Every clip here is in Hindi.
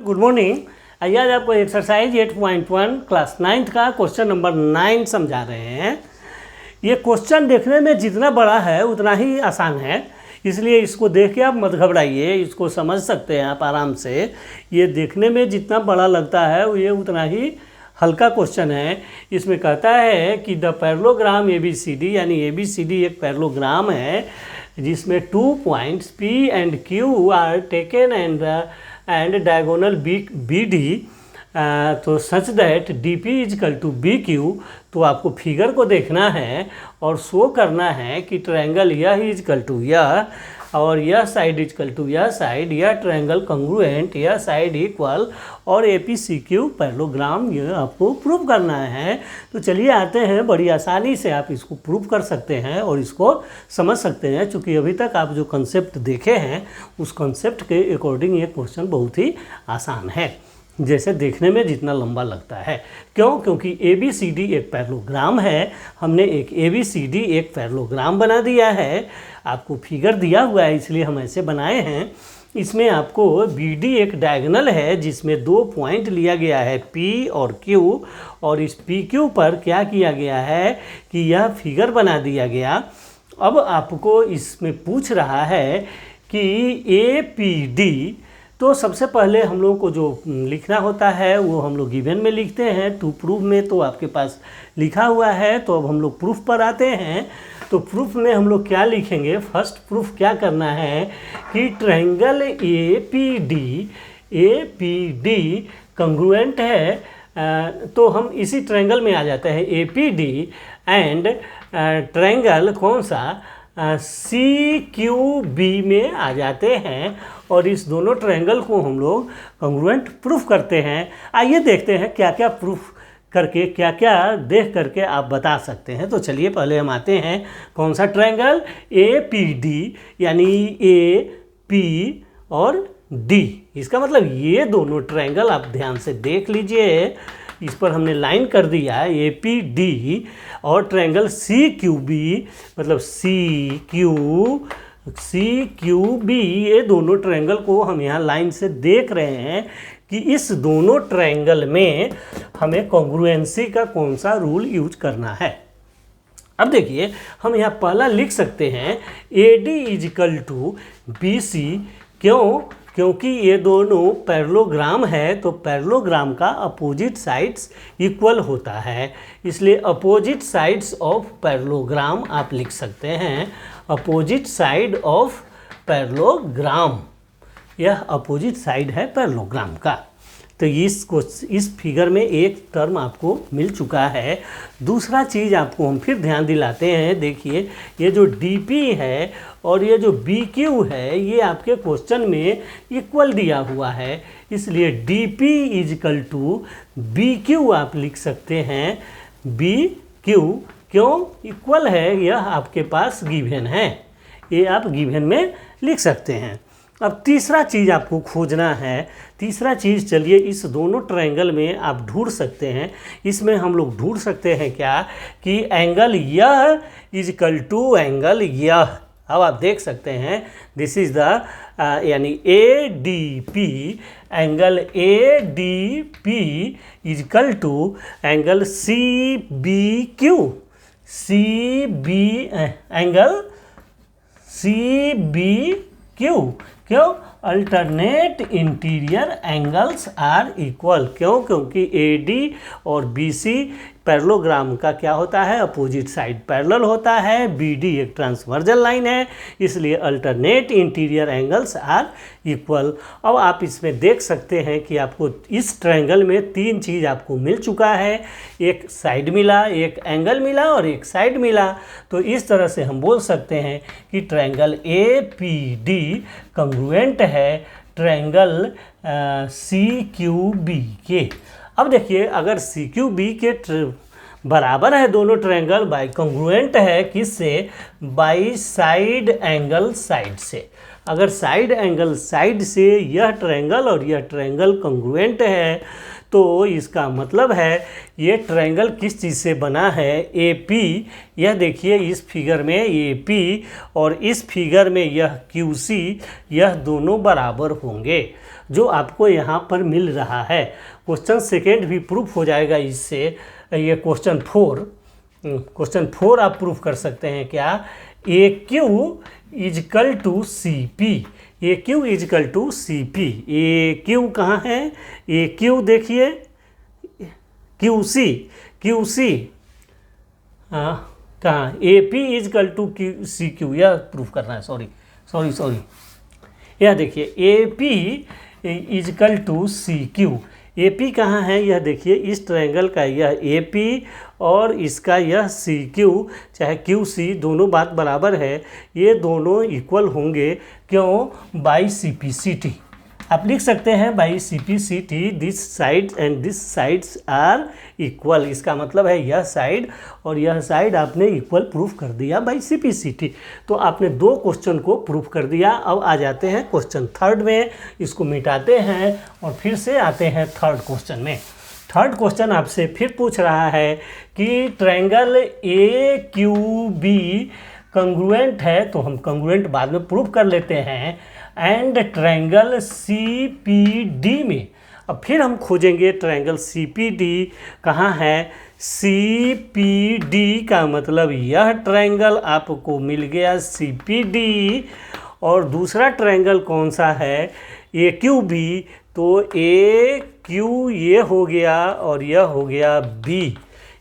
Good morning. आज आपको एक्सरसाइज 8.1 क्लास 9th का क्वेश्चन नंबर 9 समझा रहे हैं। ये क्वेश्चन देखने में जितना बड़ा है उतना ही आसान है, इसलिए इसको देख के आप मत घबराइए, इसको समझ सकते हैं आप आराम से। ये देखने में जितना बड़ा लगता है ये उतना ही हल्का क्वेश्चन है। इसमें कहता है कि द पैरेललोग्राम ABCD, यानी ABCD एक पैरेललोग्राम है जिसमें 2 points P and Q are taken and diagonal BD, तो such that DP is equal to BQ। तो आपको फिगर को देखना है और शो करना है कि ट्रायंगल यह इजकल टू यह और यह साइड इजकल टू यह साइड, यह ट्रायंगल कंग्रुएंट, यह साइड इक्वल और APCQ पैरेललोग्राम, यह आपको प्रूव करना है। तो चलिए आते हैं, बड़ी आसानी से आप इसको प्रूव कर सकते हैं और इसको समझ सकते हैं, क्योंकि अभी तक आप जो कंसेप्ट देखे हैं उस कंसेप्ट के अकॉर्डिंग ये क्वेश्चन बहुत ही आसान है, जैसे देखने में जितना लंबा लगता है। क्यों? क्योंकि ABCD एक पैरेललोग्राम है। हमने एक ABCD एक पैरेललोग्राम बना दिया है, आपको फिगर दिया हुआ है इसलिए हम ऐसे बनाए हैं। इसमें आपको BD एक डायगोनल है जिसमें 2 पॉइंट लिया गया है P और Q, और इस PQ पर क्या किया गया है कि यह फिगर बना दिया गया। अब आपको इसमें पूछ रहा है कि APD, तो सबसे पहले हम लोग को जो लिखना होता है वो हम लोग गिवन में लिखते हैं। टू प्रूफ में तो आपके पास लिखा हुआ है। तो अब हम लोग प्रूफ पर आते हैं। तो प्रूफ में हम लोग क्या लिखेंगे, फर्स्ट प्रूफ क्या करना है कि ट्रायंगल APD कंग्रुएंट है। तो हम इसी ट्रायंगल में आ जाते हैं APD एंड ट्रायंगल कौन सा CQB में आ जाते हैं, और इस दोनों ट्रायंगल को हम लोग कंग्रुएंट प्रूफ करते हैं। आइए देखते हैं क्या क्या प्रूफ करके, क्या क्या देख करके आप बता सकते हैं। तो चलिए पहले हम आते हैं कौन सा ट्रायंगल APD, यानी AP और D। इसका मतलब ये दोनों ट्रायंगल आप ध्यान से देख लीजिए, इस पर हमने लाइन कर दिया है APD, और ट्रायंगल CQB मतलब CQB, ये दोनों ट्रायंगल को हम यहाँ लाइन से देख रहे हैं कि इस दोनों ट्रायंगल में हमें कॉन्ग्रुएंसी का कौन सा रूल यूज करना है। अब देखिए हम यहाँ पहला लिख सकते हैं AD इजकल टू BC। क्यों? क्योंकि ये दोनों पैरेललोग्राम है, तो पैरेललोग्राम का अपोजिट साइड्स इक्वल होता है, इसलिए अपोजिट साइड्स ऑफ पैरेललोग्राम आप लिख सकते हैं। अपोजिट साइड ऑफ पैरेललोग्राम, यह अपोजिट साइड है पैरेललोग्राम का। तो इस फिगर में एक टर्म आपको मिल चुका है। दूसरा चीज़ आपको हम फिर ध्यान दिलाते हैं, देखिए ये जो DP है और ये जो BQ है ये आपके क्वेश्चन में इक्वल दिया हुआ है, इसलिए DP इजकल टू BQ आप लिख सकते हैं। BQ क्यों इक्वल है, यह आपके पास गिवन है, ये आप गिवन में लिख सकते हैं। अब तीसरा चीज़ आपको खोजना है। तीसरा चीज़ चलिए इस दोनों ट्रायंगल में आप ढूंढ सकते हैं। इसमें हम लोग ढूंढ सकते हैं क्या कि एंगल यह इजकल टू एंगल यह। अब आप देख सकते हैं दिस इज द यानी ADP, angle ADP is equal to angle angle CBQ। क्यों? Alternate interior angles are equal. क्यों? क्योंकि AD और BC पैरेललोग्राम का क्या होता है, अपोजिट साइड पैरेलल होता है। BD एक ट्रांसवर्जल लाइन है, इसलिए alternate interior angles are equal. अब आप इसमें देख सकते हैं कि आपको इस ट्रायंगल में 3 चीज़ आपको मिल चुका है, एक साइड मिला, एक एंगल मिला और एक साइड मिला। तो इस तरह से हम बोल सकते हैं कि ट्रायंगल APD कंग्रुएंट है ट्रायंगल CQB के। अब देखिए अगर CQB के बराबर है दोनों ट्रायंगल, बाई कंग्रुएंट है किससे, बाई साइड एंगल साइड से। अगर साइड एंगल साइड से यह ट्रायंगल और यह ट्रायंगल कंग्रुएंट है, तो इसका मतलब है ये ट्रायंगल किस चीज़ से बना है, AP। यह देखिए इस फिगर में AP और इस फिगर में यह QC, यह दोनों बराबर होंगे। जो आपको यहाँ पर मिल रहा है। क्वेश्चन सेकेंड भी प्रूफ हो जाएगा इससे। ये क्वेश्चन फोर आप प्रूफ कर सकते हैं क्या, A Q is equal to C P. A Q is equal to C P. A Q कहाँ है, ए क्यू देखिए, क्यू सी कहाँ, A P is equal to Q C Q, यह प्रूफ करना है। सॉरी यह देखिए A P is equal to C Q. A P कहाँ है, यह देखिए इस ट्रायंगल का यह ए पी और इसका यह सी क्यू, चाहे क्यू सी, दोनों बात बराबर है, ये दोनों इक्वल होंगे। क्यों, by C P C T. आप लिख सकते हैं by C P C T, this side and this sides are equal. इसका मतलब है यह साइड और यह साइड आपने इक्वल प्रूफ कर दिया by C P C T. तो आपने दो क्वेश्चन को प्रूफ कर दिया। अब आ जाते हैं क्वेश्चन थर्ड में, इसको मिटाते हैं और फिर से आते हैं थर्ड क्वेश्चन में। थर्ड क्वेश्चन आपसे फिर पूछ रहा है कि triangle A Q B congruent है, तो हम कंग्रुएंट बाद में प्रूफ कर लेते हैं, and triangle C P D में। अब फिर हम खोजेंगे ट्रायंगल सी पी डी कहाँ है। सी पी डी का मतलब यह ट्रायंगल आपको मिल गया सी पी डी, और दूसरा ट्रायंगल कौन सा है, ए क्यू बी। तो ए क्यू ये हो गया और यह हो गया बी,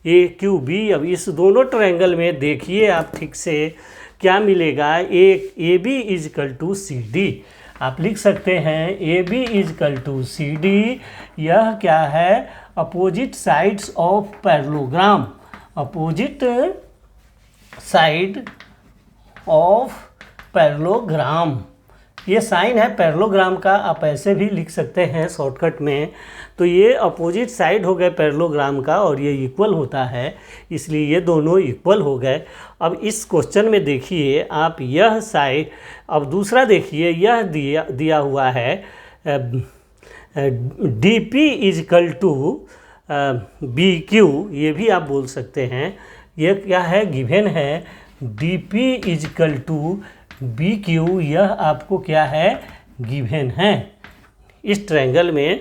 ए क्यू बी। अब इस दोनों ट्रायंगल में देखिए आप ठीक से क्या मिलेगा, A B is equal to C D. आप लिख सकते हैं A B is equal to C D. यह क्या है, opposite sides of parallelogram, opposite side of parallelogram. ये साइन है पैरेललोग्राम का, आप ऐसे भी लिख सकते हैं शॉर्टकट में। तो ये अपोजिट साइड हो गए पैरेललोग्राम का और ये इक्वल होता है, इसलिए ये दोनों इक्वल हो गए। अब इस क्वेश्चन में देखिए आप यह साइड, अब दूसरा देखिए यह दिया हुआ है D P is equal to B Q, ये भी आप बोल सकते हैं। ये क्या है, गिवन है D P is equal to B Q, यह आपको क्या है, गिवन है। इस ट्रायंगल में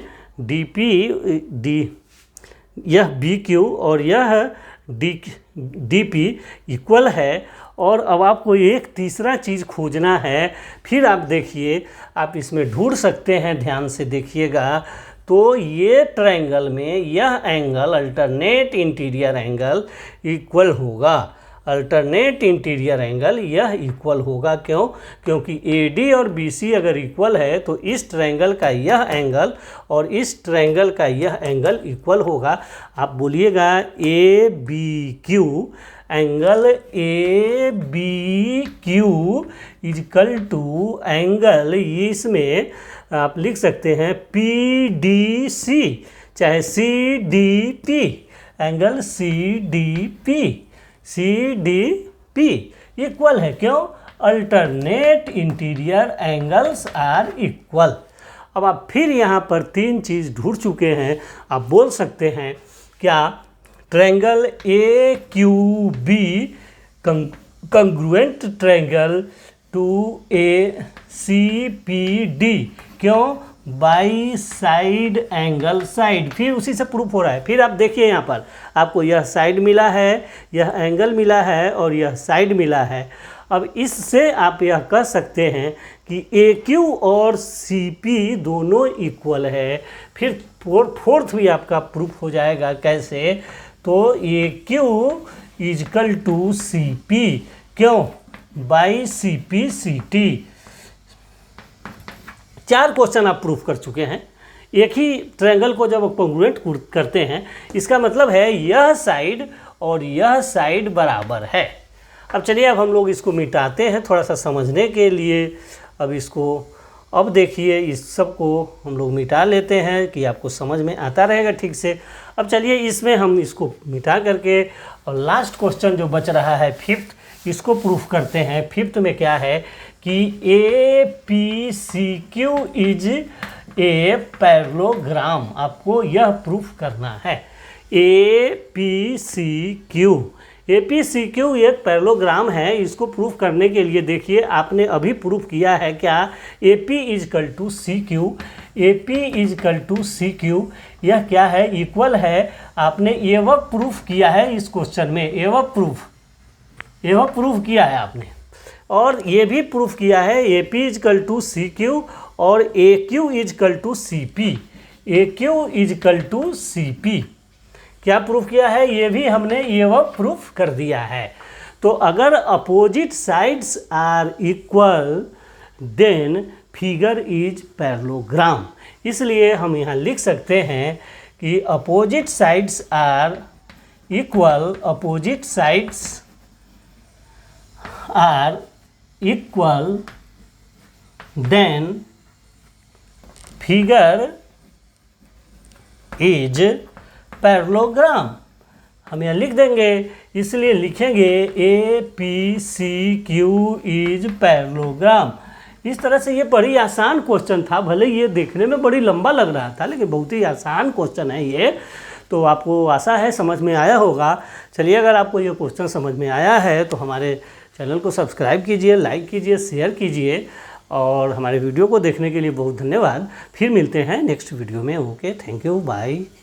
यह बी क्यू और यह डी पी इक्वल है। और अब आपको एक तीसरा चीज़ खोजना है, फिर आप देखिए आप इसमें ढूंढ सकते हैं, ध्यान से देखिएगा। तो ये ट्रायंगल में यह angle alternate interior angle equal होगा, अल्टरनेट इंटीरियर एंगल यह इक्वल होगा। क्यों, क्योंकि AD और BC अगर इक्वल है तो इस ट्रायंगल का यह एंगल और इस ट्रायंगल का यह एंगल इक्वल होगा। आप बोलिएगा ABQ, angle ABQ is equal to angle, इसमें आप लिख सकते हैं PDC, चाहे CDP, एंगल CDP इक्वल है। क्यों, alternate interior angles are equal. अब आप फिर यहाँ पर तीन चीज़ ढूंढ चुके हैं, आप बोल सकते हैं क्या, triangle AQB congruent triangle to ACPD। क्यों, बाई साइड एंगल साइड, फिर उसी से प्रूफ हो रहा है। फिर आप देखिए यहाँ पर आपको यह साइड मिला है, यह एंगल मिला है और यह साइड मिला है। अब इससे आप यह कह सकते हैं कि AQ और CP दोनों इक्वल है। फिर फोर्थ भी आपका प्रूफ हो जाएगा। कैसे, तो AQ इजकल टू CP। क्यों, बाई CPCT। चार क्वेश्चन आप प्रूफ कर चुके हैं। एक ही ट्रायंगल को जब कंग्रुएंट करते हैं, इसका मतलब है यह साइड और यह साइड बराबर है। अब चलिए अब हम लोग इसको मिटाते हैं थोड़ा सा समझने के लिए। अब इसको, अब देखिए इस सब को हम लोग मिटा लेते हैं कि आपको समझ में आता रहेगा ठीक से। अब चलिए इसमें हम इसको मिटा करके और लास्ट क्वेश्चन जो बच रहा है फिफ्थ, इसको प्रूफ करते हैं। फिफ्थ में क्या है कि APCQ इज ए पैरेललोग्राम, आपको यह प्रूफ करना है। APCQ एक पैरेललोग्राम है। इसको प्रूफ करने के लिए देखिए आपने अभी प्रूफ किया है क्या, AP is equal to CQ। AP is equal to C Q, यह क्या है, इक्वल है। आपने ये वह प्रूफ किया है इस क्वेश्चन में, ये वह प्रूफ किया है आपने, और ये भी प्रूफ किया है AP is equal to C Q और AQ is equal to C P, AQ is equal to C P, क्या प्रूफ किया है, ये भी हमने ये वह प्रूफ कर दिया है। तो अगर opposite sides are equal then figure is parallelogram, इसलिए हम यहाँ लिख सकते हैं कि opposite sides are equal, opposite sides are equal then figure is parallelogram, हम यहाँ लिख देंगे, इसलिए लिखेंगे APCQ इज पैरेललोग्राम। इस तरह से ये बड़ी आसान क्वेश्चन था, भले ये देखने में बड़ी लंबा लग रहा था लेकिन बहुत ही आसान क्वेश्चन है ये। तो आपको आशा है समझ में आया होगा। चलिए, अगर आपको ये क्वेश्चन समझ में आया है तो हमारे चैनल को सब्सक्राइब कीजिए, लाइक कीजिए, शेयर कीजिए, और हमारे वीडियो को देखने के लिए बहुत धन्यवाद। फिर मिलते हैं नेक्स्ट वीडियो में। Okay, thank you, bye.